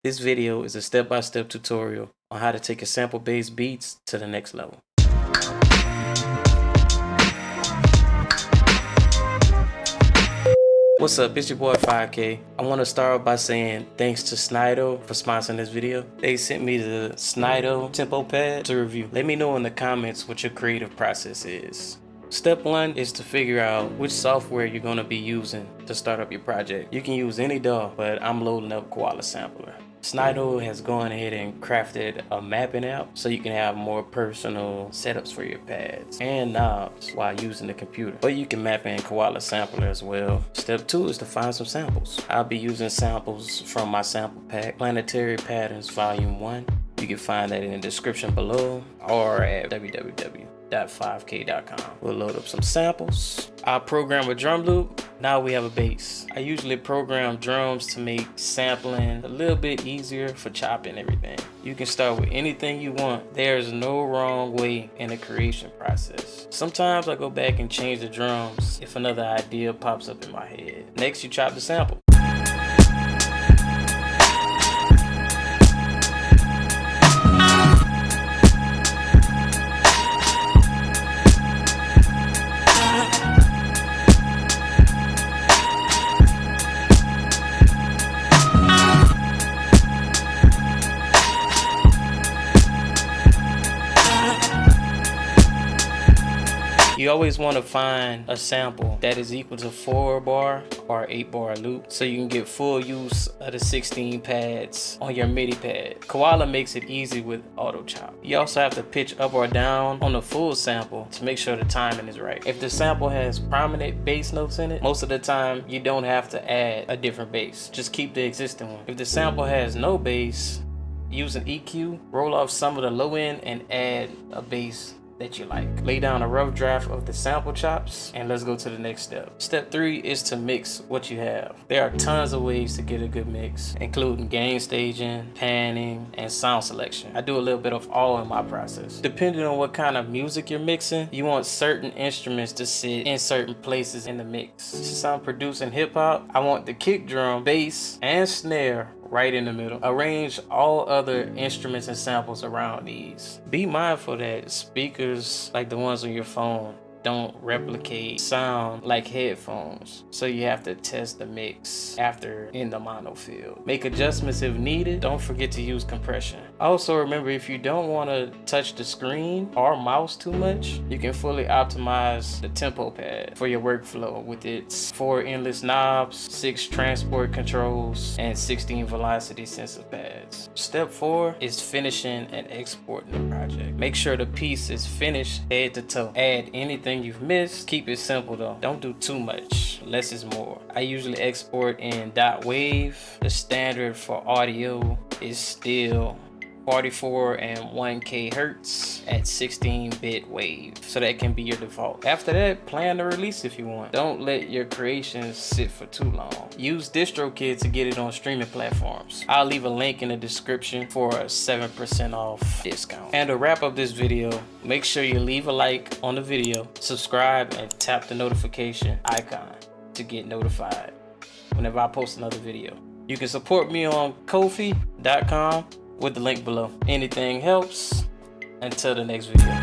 This video is a step-by-step tutorial on how to take your sample-based beats to the next level. What's up, it's your boy 5K. I want to start by saying thanks to Synido for sponsoring this video. They sent me the Synido TempoPad to review. Let me know in the comments what your creative process is. Step 1 is to figure out which software you're going to be using to start up your project. You can use any DAW, but I'm loading up Koala Sampler. Synido has gone ahead and crafted a mapping app so you can have more personal setups for your pads and knobs while using the computer. But you can map in Koala Sampler as well. Step 2 is to find some samples. I'll be using samples from my sample pack, Planetary Patterns Volume 1. You can find that in the description below or at www.5k.com. We'll load up some samples. I'll program a drum loop. Now we have a bass. I usually program drums to make sampling a little bit easier for chopping everything. You can start with anything you want. There's no wrong way in the creation process. Sometimes I go back and change the drums if another idea pops up in my head. Next, you chop the sample. You always want to find a sample that is equal to 4-bar or 8-bar loop so you can get full use of the 16 pads on your MIDI pad. Koala makes it easy with auto chop. You also have to pitch up or down on the full sample to make sure the timing is right. If the sample has prominent bass notes in it, most of the time you don't have to add a different bass. Just keep the existing one. If the sample has no bass, use an EQ, roll off some of the low end and add a bass that you like. Lay down a rough draft of the sample chops and let's go to the next step. Step 3 is to mix what you have. There are tons of ways to get a good mix, including gain staging, panning, and sound selection. I do a little bit of all in my process. Depending on what kind of music you're mixing, you want certain instruments to sit in certain places in the mix. Since I'm producing hip hop, I want the kick drum, bass, and snare right in the middle. Arrange all other instruments and samples around these. Be mindful that speakers like the ones on your phone don't replicate sound like headphones, so you have to test the mix after in the mono field. Make adjustments if needed. Don't forget to use compression. Also remember, if you don't want to touch the screen or mouse too much, you can fully optimize the TempoPad for your workflow with its 4 endless knobs, 6 transport controls, and 16 velocity sensor pads. Step 4 is finishing and exporting the project. Make sure the piece is finished head to toe. Add anything you've missed. Keep it simple though. Don't do too much. Less is more. I usually export in .wave. The standard for audio is still 44 and 1K hertz at 16-bit wave, so that can be your default. After that, plan to release if you want. Don't let your creations sit for too long. Use Distrokid to get it on streaming platforms. I'll leave a link in the description for a 7% off discount. And to wrap up this video, make sure you leave a like on the video, subscribe, and tap the notification icon to get notified whenever I post another video. You can support me on Ko-fi.com with the link below. Anything helps. Until the next video.